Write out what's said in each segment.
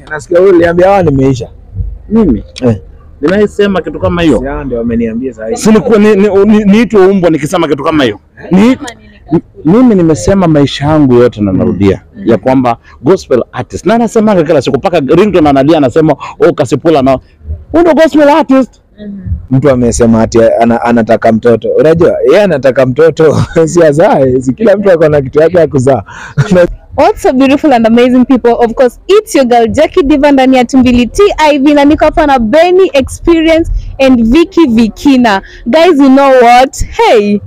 Nasikia wewe uliambia Nimeisha. Mimi? Nimeisema kitu kama hiyo. Sasa ndio wameniambia sasa hivi. Silikuwa niitwe umbwa nikisema kitu kama hiyo. Mimi nimesema maisha yangu yote na narudia ya kwamba gospel artist. Na anasema kila siku paka ringtone analia anasema Kasipul na ndio gospel artist. Mtu amesema ati anataka mtoto. Unajua yeye anataka mtoto si azae. Si kila mtu akona kitu yake ya kuzaa. What's so beautiful and amazing people? Of course, it's your girl Jackie Diva ndani ya Tumbili TIV na niko hapa na Benny Experience and Vicky Vikina. Guys, you know what? Hey,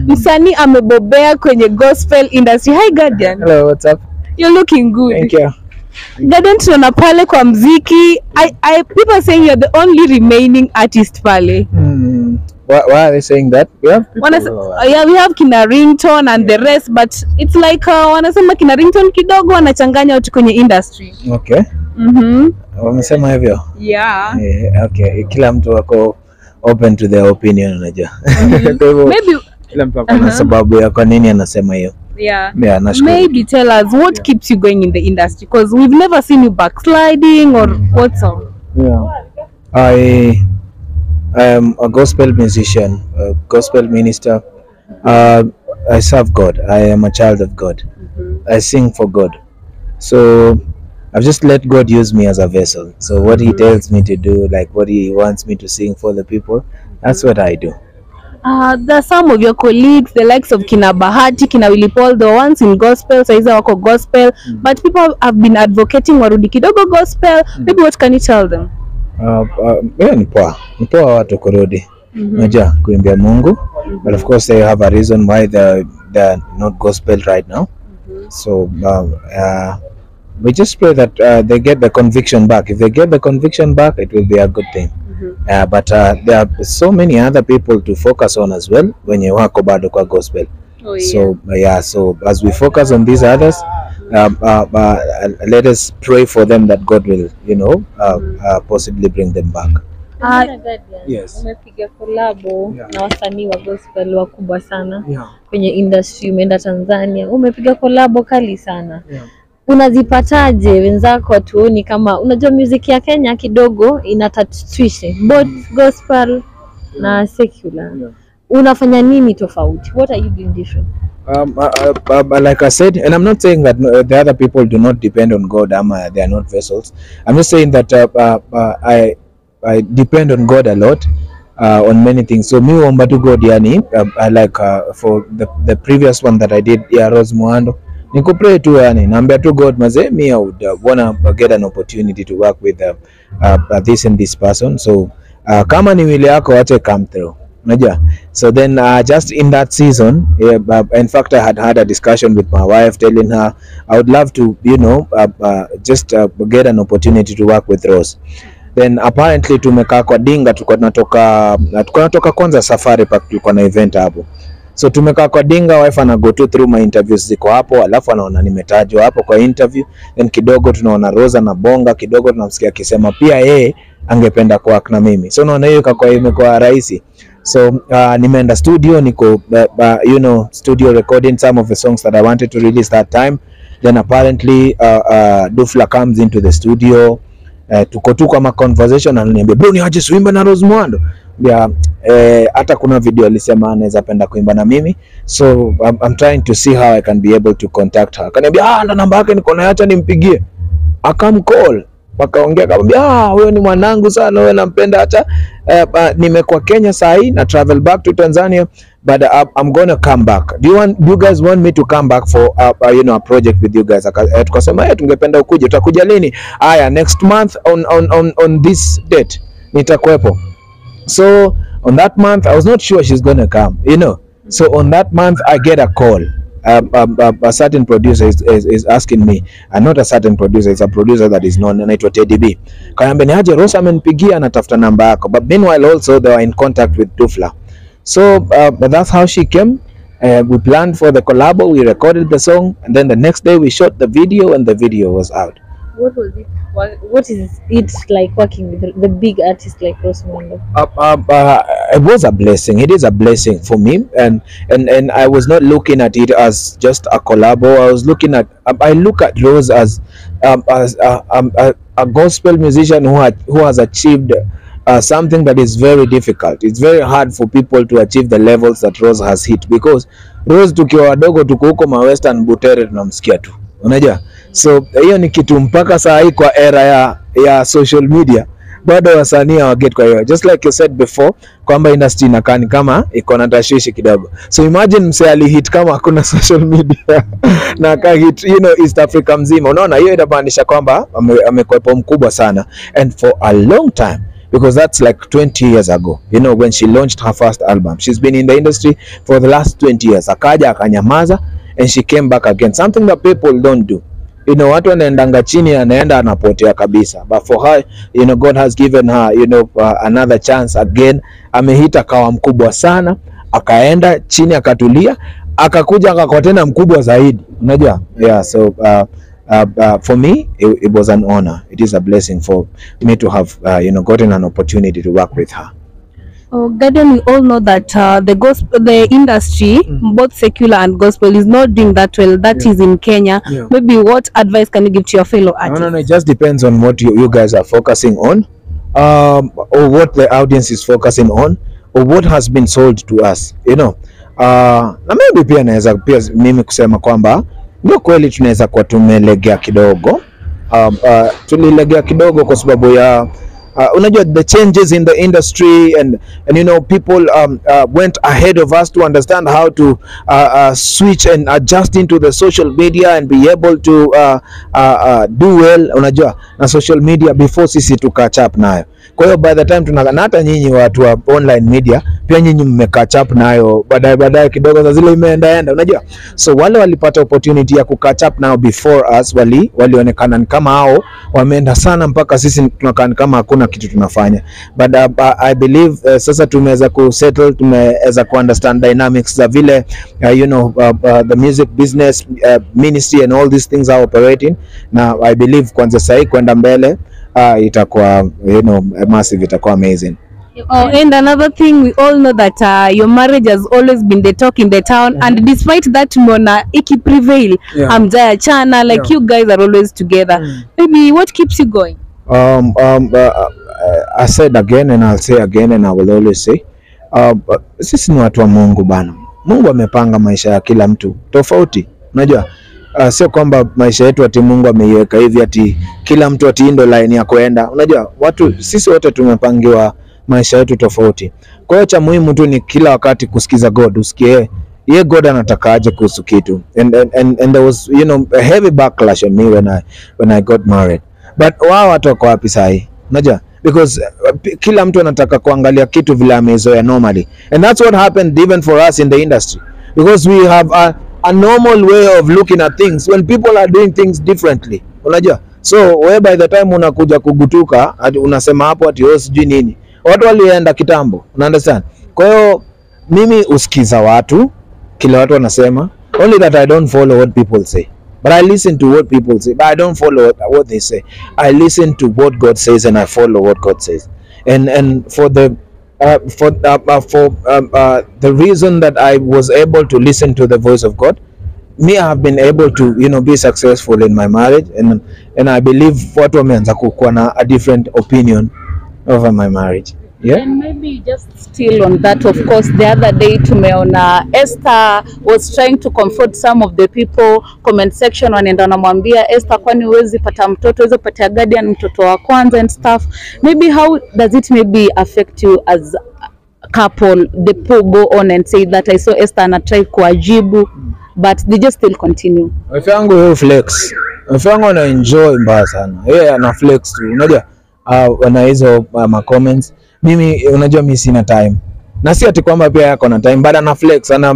msanii amebobea kwenye gospel industry. Hi Guardian. Hello, what's up? You're looking good. Thank you. Guardian, tunaona pale kwa mziki. People are saying you're the only remaining artist pale. Why are they saying that? We have people. Yeah, we have kina ringtone and the rest, but it's like wanasema kina ringtone kidogo wanachanganya watu kwenye industry. Okay. Wamesema hivyo? Yeah. Okay. Kila mtu wako open to their opinion, unajua. Maybe kila mtu akona sababu ya kwa nini anasema hiyo. Yeah. Maybe tell us what keeps you going in the industry, because we've never seen you backsliding or what's up. Yeah. I am a gospel musician, a gospel minister. I serve God. I am a child of God. I sing for God. So I've just let God use me as a vessel. So what He tells me to do, like what He wants me to sing for the people, that's what I do. There are some of your colleagues, the likes of Kina Bahati, Kina Willy Paul, the ones in gospel, saiza wako gospel, but people have been advocating warudi kidogo gospel. Maybe what can you tell them? Yeah, ni poa watu kurudi. Unajua kuimbia Mungu. But of course they have a reason why they're not gospel right now. So we just pray that they get the conviction back. If they get the conviction back, it will be a good thing. But there are so many other people to focus on as well when you wako bado kwa gospel. So as we focus on these others, let us pray for them that God will, possibly bring them back. Yes. Umepiga collabo na wasanii wa gospel wakubwa sana kwenye industry, umeenda Tanzania, umepiga collabo kali sana. Unazipataje wenzako watuoni kama unajua music ya Kenya kidogo inatatwishe both gospel na secular? Unafanya nini tofauti? What are you doing different? Like I said, and I'm not saying that the other people do not depend on God, they are not vessels. I'm just saying that I depend on God a lot on many things. So me omba to God yani, I like for the previous one that I did, Rose Muhando, niko pray tu yani, naambia tu God maze, me I would wanna get an opportunity to work with this and this person. So kama ni wili yako wache come through. So then just in that season, in fact I had a discussion with my wife telling her I would love to just get an opportunity to work with Rose. Then apparently tumekaa kwa dinga, tulikuwa tunatoka kwanza safari park, tulikuwa na event hapo. So tumekaa kwa dinga, wife ana go through my interviews ziko hapo, alafu anaona nimetajwa hapo kwa interview. Then kidogo tunaona Rosa na bonga, kidogo tunamsikia akisema pia yeye angependa kuwork na mimi. So naona hiyo imekuwa rahisi. So nimeenda studio, niko studio recording some of the songs that I wanted to release that time. Then apparently Dufla comes into the studio, tuko tu kama conversation, ananiambia bro ni aje suimba na Rose Muhando. Hata kuna video alisema anaweza penda kuimba na mimi. So I'm trying to see how I can be able to contact her. Akaniambia na namba yake niko nayo, acha nimpigie. Akamcall, wakaongea, akamwambia wewe ni mwanangu sana, wewe nampenda, hata nimekuwa Kenya saa hii na travel back to Tanzania, but I'm going to come back. Do you guys want me to come back for a project with you guys? Tukasema tungependa ukuje. Utakuja lini? Next month on this date nitakuepo. So on that month I was not sure she's going to come, So on that month I get a call. A certain producer is asking me, and not a certain producer, it's a producer that is known, anaitwa TDB. Kaniambia ni aje Rosa amenipigia anatafuta namba yako. But meanwhile also they were in contact with Dufla. So that's how she came. We planned for the collabo, we recorded the song, and then the next day we shot the video and the video was out. What is it like working with the big artists like Rose Muhando? It was a blessing. It is a blessing for me, and I was not looking at it as just a collabo. I was looking at I look at Rose as a gospel musician who has achieved something that is very difficult. It's very hard for people to achieve the levels that Rose has hit, because Rose tukiwa wadogo tuko huko ma Western Butere tunamsikia tu, unajua. So hiyo ni kitu mpaka saa hii kwa era ya social media bado wasanii hawaget. Kwa hiyo just like you said before kwamba industry inakaa kama iko na tashwishi kidogo. So imagine mse alihit kama hakuna social media na akahit East Africa mzima. Unaona, hiyo inamaanisha kwamba amekuwepo mkubwa sana, and for a long time, because that's like 20 years ago, when she launched her first album. She's been in the industry for the last 20 years. Akaja akanyamaza, and she came back again, something that people don't do. Watu wanaendanga chini, anaenda anapotea kabisa, but for her, God has given her another chance again. Amehita kawa mkubwa sana, akaenda chini akatulia, akakuja akakuwa tena mkubwa zaidi, unajua. Yeah, so for me it was an honor. It is a blessing for me to have gotten an opportunity to work with her. Oh, Guardian, we all know that the industry, both secular and gospel, is not doing that well. That is in Kenya. Maybe what advice can you give to your fellow artists? No, it just depends on what you guys are focusing on, or what the audience is focusing on, or what has been sold to us. Na maybe pia naweza pia mimi kusema kwamba ndio kweli tunaweza kuwa tumelegea kidogo. Tulilegea kidogo kwa sababu ya unajua the changes in the industry, and people went ahead of us to understand how to switch and adjust into the social media and be able to do well, unajua, na social media before sisi to catch up nayo. Kwa hiyo by the time na hata nyinyi watu wa online media pia nyinyi mmecatch up nayo baadaye kidogo, za zile imeenda, unajua. So wale walipata opportunity ya kucatch up now before us, walionekana kama hao wameenda sana mpaka sisi tunakaa kama hakuna kitu tunafanya. But I believe sasa tumeweza ku settle, tumeweza ku understand dynamics za vile the music business, ministry and all these things are operating. Now I believe kwanza sahi kwenda mbele itakuwa massive, itakuwa amazing. Oh, and another thing, we all know that your marriage has always been the talk in the town, and despite that, Mbona iki prevail, Amjaya Chana, like you guys are always together. Maybe what keeps you going? I said again and I'll say again and I will always say, sisi ni watu wa Mungu bana. Mungu amepanga maisha ya kila mtu tofauti, unajua. Sio kwamba maisha yetu ati Mungu ameiweka hivi ati kila mtu ati ndo line ya kuenda, unajua. Sisi wote tumepangiwa maisha yetu tofauti. Kwa hiyo cha muhimu tu ni kila wakati kusikiza God, usikie yeye God anataka aje kuhusu kitu. And there was a heavy backlash on me when I got married. But wao watu wako wapi sahi, unajua, because kila mtu anataka kuangalia kitu vile amezoea normally, and that's what happened even for us in the industry, because we have a normal way of looking at things when people are doing things differently, unajua. So where by the time unakuja kugutuka unasema hapo ati sijui nini, watu walienda kitambo, una understand. Kwa hiyo mimi usikiza watu kila watu wanasema, only that I don't follow what people say, but I listen to what people say, but I don't follow what they say. I listen to what God says and I follow what God says. And for the reason that I was able to listen to the voice of God, I have been able to be successful in my marriage, and I believe watu wameanza kuwa na a different opinion over my marriage. Yeah. And maybe just still on that, of course, the other day tumeona Esther was trying to comfort some of the people, comment section wanaenda namwambia Esther, kwani huwezi pata mtoto, huwezi pata guardian mtoto wa kwanza and stuff. Maybe how does it maybe affect you as a couple? The people go on and say that I saw Esther and I try kuajibu, but they just still continue. Wife yangu yeye flex. Wife yangu ana enjoy mbaya sana. Yeye ana flex tu. Unajua wana hizo ma comments. Mimi unajua mimi sina time. Na si ati kwamba pia yako na time, but ana flex, ana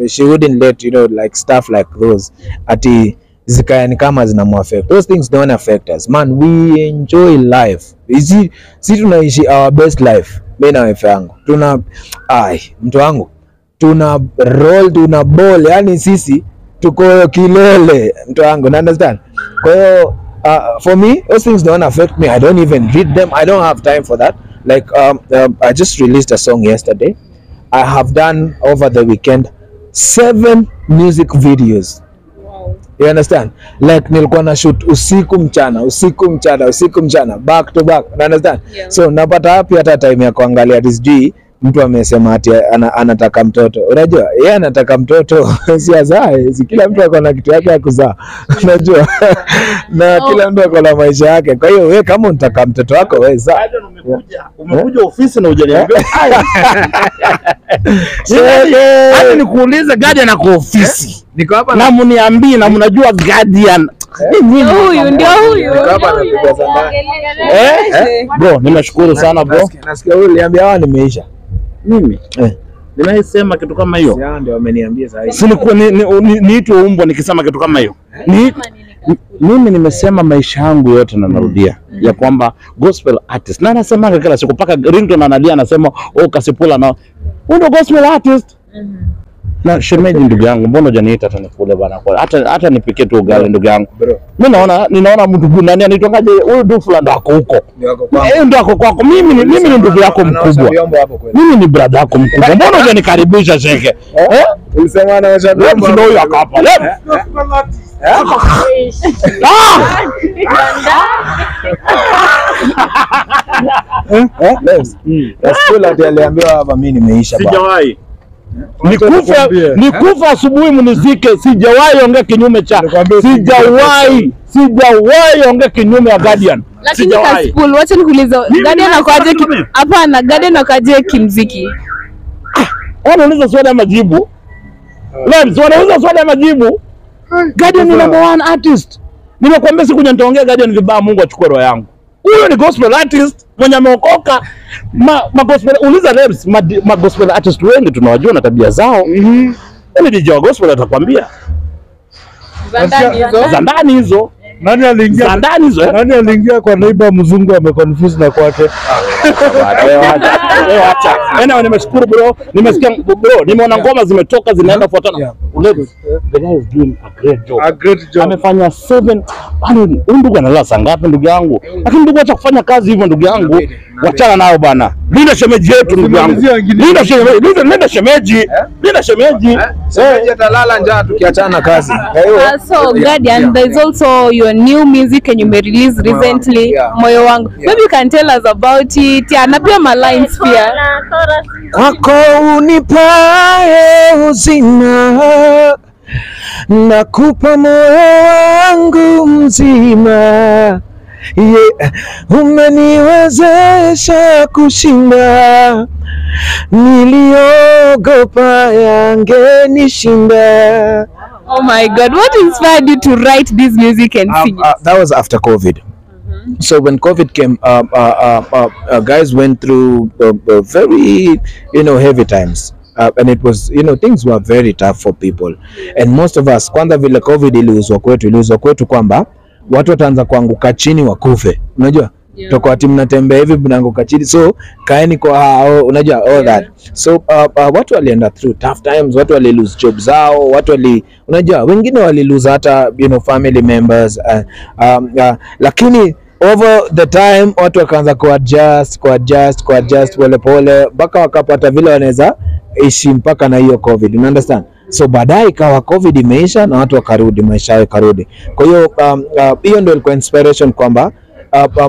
she wouldn't let like stuff like those ati zikaya ni kama zinamuaffect. Those things don't affect us. Man, we enjoy life. Si tunaishi our best life. Mimi na wife yangu. Mtu wangu. Tuna roll, tuna ball, yani sisi tuko kilele, mtu wangu, understand. Kwa hiyo for me, those things don't affect me. I don't even read them. I don't have time for that. Like I just released a song yesterday. I have done over the weekend 7 music videos. You understand? Like nilikuwa na shoot usiku mchana back to back. You understand? Yeah. So napata hapi hata time ya kuangalia sijui mtu amesema ati anataka mtoto. Unajua? Yeye anataka mtoto si azae. Si kila mtu ako na kitu yake ya kuzaa. Unajua? Na kila mtu ako na maisha yake. Kwa hiyo wewe kama unataka mtoto wako wewe zaa. Umekuja ofisi na hujaniambia. Hata nikuulize Guardian ako ofisi. Niko hapa na mniambie na mnajua Guardian. Ndio huyu. Bro, nimeshukuru sana bro. Nasikia wewe uliambia hawa nimeisha. Mimi nimeisema kitu kama hiyo. Sasa ndio wameniambia sasa hivi. Si niitwe umbwa nikisema kitu kama hiyo. Mimi nimesema maisha yangu yote na narudia ya kwamba gospel artist. Na anasema kila siku paka ringtone analia anasema Kasipul na ndio gospel artist. Na shemeji ndugu yangu, mbona hujaniita hata nikule bana? Hata nipike tu ugali ndugu yangu. Mimi ninaona mtu nani anaitwangaje huyu Dufla ndo ako huko. Ndo ako kwako. Mimi ni ndugu yako mkubwa. Mimi ni brother yako mkubwa. Mbona hujanikaribisha sheke? Ulisema anaosha vyombo. Ndio huyo hapa. Nasikia aliambiwa hapa mimi nimeisha bana. Sijawahi. Nikufa asubuhi mnizike, sijawahi ongea kinyume cha. Sijawahi ongea kinyume ya Guardian. Lakini Kasipul, wacha nikuulize, Guardian akaje hapana, Guardian akaje Kimziki? Wanauliza swali ya majibu. Labs wanauliza swali ya majibu. Guardian ni number 1 artist. Nimekwambia siku nitaongea Guardian vibaya, Mungu achukue roho yangu. Huyo ni gospel artist mwenye ameokoka. Gospel uliza Labs, gospel artist wengi tunawajua na tabia zao. Ni DJ wa gospel atakwambia. Za ndani hizo. Nani aliingia? Ndani hizo. Nani aliingia kwa neighbor mzungu ameconfuse na kwake? Wewe acha. Nimeshukuru bro. Nimesikia bro, nimeona ngoma zimetoka zinaenda fuatana. The guy is doing a great job. Amefanya 7. Yaani ndugu analala saa ngapi ndugu yangu? Lakini ndugu acha kufanya kazi hivyo ndugu yangu. Wachana nao bana. Linda shemeji yetu ndugu yangu. Linda shemeji. Shemeji atalala njaa tukiachana kazi. So Guardian, there is also your new music and you may release recently, Moyo Wangu. Maybe you can tell us about it. Na pia my lines pia. Kwako unipae uzima, nakupa moyo wangu mzima. Umeniwezesha kushinda, niliogopa yangenishinda. Oh my God, what inspired you to write this music and sing it? That was after COVID. So when COVID came, guys went through very, heavy times. And it was, things were very tough for people. And most of us, kwanza vile COVID iliuzwa kwetu kwamba watu wataanza kuanguka chini wakufe. Unajua? Toko ati mnatembea hivi mnaanguka chini. So kaeni kwa hao, unajua all that. So watu walienda through tough times, watu wali lose jobs zao, unajua wengine wali lose hata family members. Lakini over the time watu wakaanza kuadjust pole mpaka wakapata vile wanaweza ishi mpaka na hiyo COVID. You understand? So baadaye ikawa COVID imeisha na watu wakarudi, maisha yao karudi. Kwa hiyo hiyo ndio ilikuwa inspiration kwamba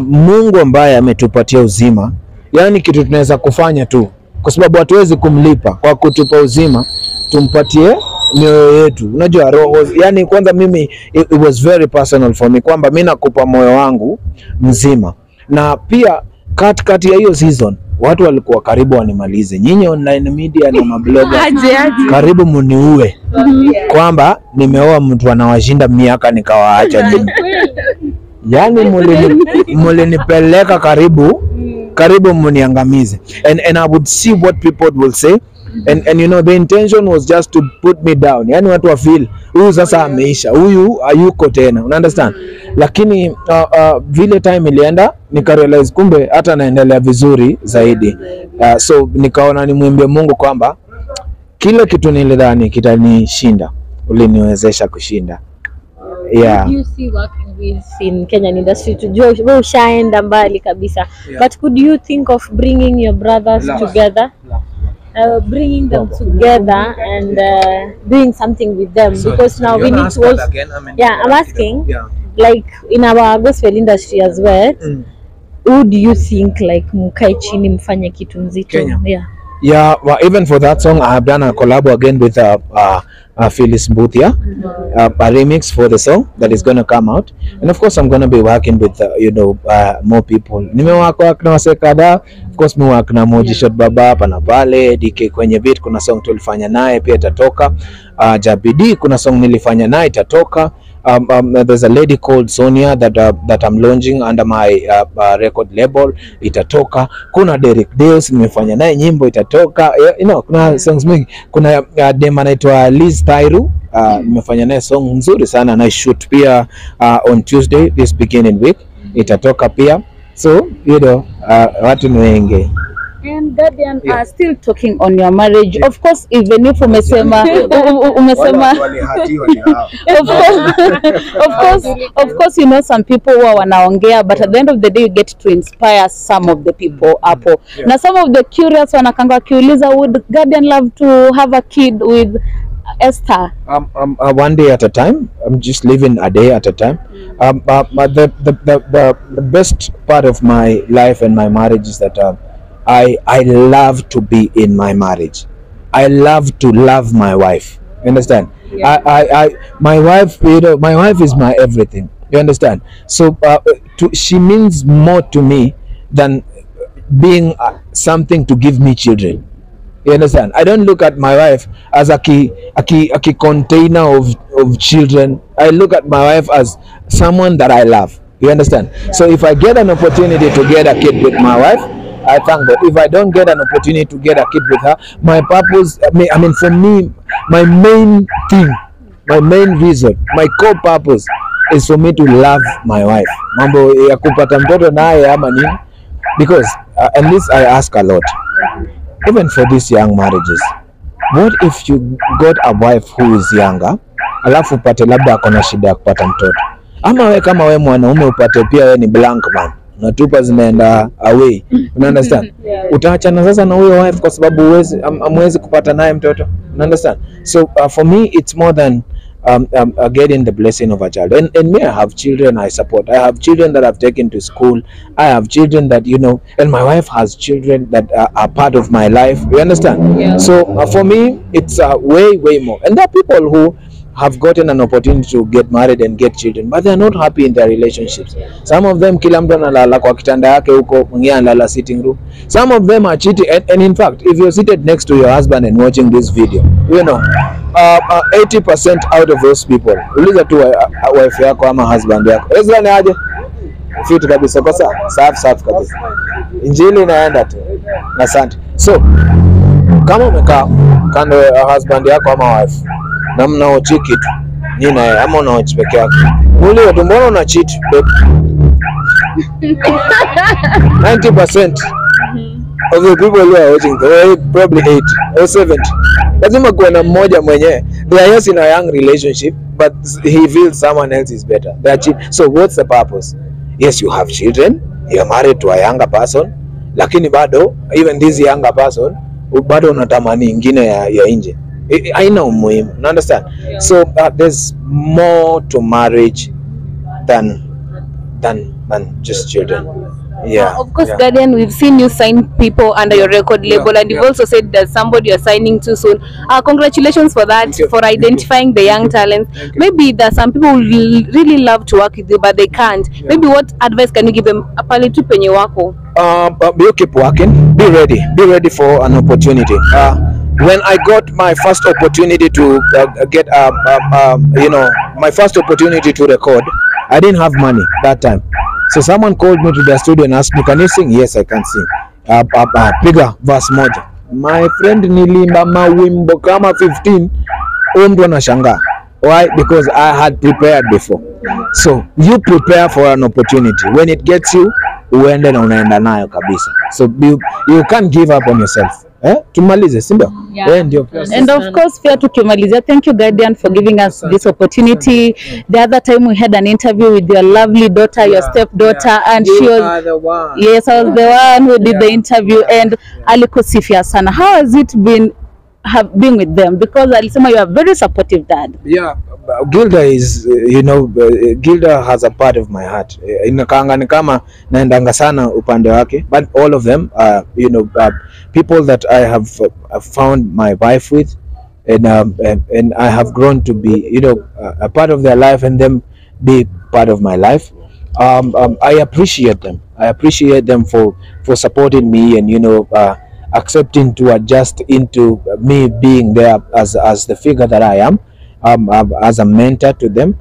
Mungu ambaye ametupatia uzima, yani kitu tunaweza kufanya tu, kwa sababu hatuwezi kumlipa kwa kutupa uzima, tumpatie mioyo yetu. Unajua roho, yani kwanza mimi it was very personal for me kwamba mimi nakupa moyo wangu mzima. Na pia katikati ya hiyo season watu walikuwa karibu wanimalize. Nyinyi online media na mablogger karibu muniue kwamba nimeoa mtu anawashinda miaka nikawaacha nyinyi. Yani mulinipeleka karibu muniangamize. And I would see what people will say. And the intention was just to put me down. Yani watu wa feel huyu sasa ameisha, huyu hayuko tena. Una understand? Lakini vile time ilienda nikarealize kumbe hata naendelea vizuri zaidi. So nikaona nimwambie Mungu kwamba kile kitu nilidhani kitanishinda uliniwezesha kushinda. Yeah. You see working within Kenyan industry tujue wewe ushaenda mbali kabisa. But could you think of bringing your brothers together? Bringing them together and doing something with them, because now we need to also, I'm asking, like in our gospel industry as well, who do you think like mkae chini mfanye kitu nzito? Yeah, well, even for that song, I have done a collab again with Phyllis Boothia, a remix for the song that is going to come out. And of course, I'm going to be working with, more people. Nimewaka na wase kadhaa. Of course, nimewaka na Moji Shot Baba hapa na pale. DK kwenye beat, kuna song tulifanya naye pia itatoka. Jabidi, kuna song nilifanya naye itatoka. There's a lady called Sonia that I'm launching under my record label, itatoka. Kuna Derek Deus nimefanya naye nyimbo, itatoka. Kuna songs mingi. Kuna dem anaitwa Liz Tairu, nimefanya naye song nzuri sana na shoot pia on Tuesday this beginning week, itatoka pia. So watu ni wengi. And Guardian, still talking on your marriage. Of course, even if umesema of course, you know, some people who are wanaongea, but at the end of the day you get to inspire some of the people hapo. Now some of the curious wanakanga kiuliza, would Guardian love to have a kid with Esther? One day at a time. I'm just living a day at a time. The best part of my life and my marriage is that I love to be in my marriage. I love to love my wife. You understand? My wife, my wife is my everything. You understand? So she means more to me than being something to give me children. You understand? I don't look at my wife as a key container of children. I look at my wife as someone that I love. You understand? So if I get an opportunity to get a kid with my wife, I thank God. If I don't get an opportunity to get a kid with her, my purpose, I mean for me, my main thing, my main reason, my core purpose is for me to love my wife. Mambo ya kupata mtoto naye ama nini? Because at least I ask a lot, even for these young marriages, what if you got a wife who is younger, alafu upate labda akona shida ya kupata mtoto, ama we kama we mwanaume upate pia we ni blank man, natupa zinaenda away, you understand? Utaachana sasa na huyo wife kwa sababu amwezi kupata naye mtoto, you understand? So for me it's more than getting the blessing of a child. And me, I have children I support. I have children that I've taken to school. I have children that, and my wife has children that are part of my life, you understand? So for me it's way more. And there are people who have gotten an opportunity to get married and get children, but they are not happy in their relationships. Some of them kila mtu analala kwa kitanda yake huko, mwingine analala sitting room. Some of them are cheating, and in fact, if you're seated next to your husband and watching this video, 80% out of those people, uliza tu wife yako ama husband yako, Ezra ni aje? Fit kabisa, kwa safi kabisa. Injili inaenda tu. Asante. So kama umekaa kando ya husband yako ama wife na mnaochi kitu ni naye ama unaochi peke yako, ule tu mbona una cheat? 90% of the people who are watching, probably 8 or 70, lazima kuwa na mmoja mwenye they are in a young relationship but he feels someone else is better. They are cheat. So what's the purpose? Yes, you have children, you are married to a younger person, lakini bado even this younger person bado unatamani ingine ya nje. Haina umuhimu, you understand? So there's more to marriage than just children. Of course, Guardian, we've seen you sign people under your record label, and you've also said that somebody you're signing too soon. Congratulations for that, for identifying the young talents. Maybe there are some people who really love to work with you, but they can't. Maybe what advice can you give them? Apali tu penye wako. You keep working. Be ready for an opportunity. When I got my first opportunity to my first opportunity to record, I didn't have money that time. So someone called me to the studio and asked me, can you sing? Yes, I can sing. Piga verse moja. My friend nilimba mawimbo kama 15. Mtu anashangaa. Why? Because I had prepared before. So you prepare for an opportunity. When it gets you, uende na unaenda nayo kabisa. So you can't give up on yourself. tumalize, si ndio? Yeah. Ndio. And of course, pia tukimalizia, thank you Guardian for giving us this opportunity. The other time we had an interview with your lovely daughter, your stepdaughter, and she was the one. yes, I was the one who did the interview, and alikusifia sana. How has it been been with them? Because alisema you are very supportive dad. Yeah, Gilda is, Gilda has a part of my heart. Inakaanga ni kama naendanga sana upande wake, but all of them are, people that I have found my wife with, and I have grown to be, a part of their life, and them be part of my life. I appreciate them. I appreciate them for supporting me, and accepting to adjust into me being there as the figure that I am, as a mentor to them.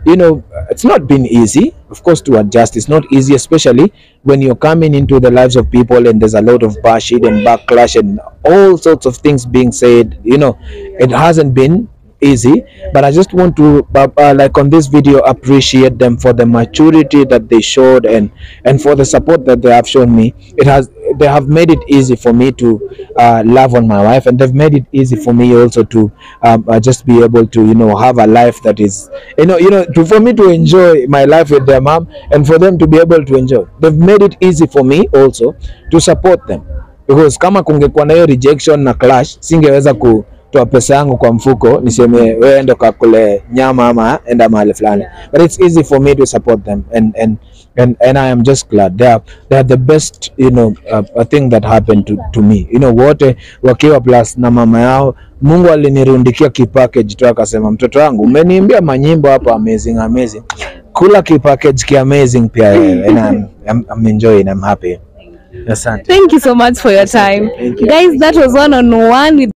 It's not been easy, of course, to adjust. It's not easy, especially when you're coming into the lives of people and there's a lot of bashing and backlash and all sorts of things being said. It hasn't been easy, but I just want to like on this video appreciate them for the maturity that they showed, and for the support that they have shown me. They have made it easy for me to love on my wife, and they've made it easy for me also to just be able to have a life that is for me to enjoy my life with their mom, and for them to be able to enjoy. They've made it easy for me also to support them, because kama kungekuwa na hiyo rejection na clash, singeweza kutoa pesa yangu kwa mfuko niseme wewe enda kakule nyama ama enda mahali fulani. But it's easy for me to support them, and I am just glad they are the best a thing that happened to me. Wote wakiwa plus na mama yao, Mungu alinirundikia kipackage tu, akasema mtoto wangu umeniimbia manyimbo hapa amazing, kula kipackage ki amazing pia wewe, and I'm enjoying, I'm happy. Asante. Thank you so much for your time. Guys, that was one-on-one with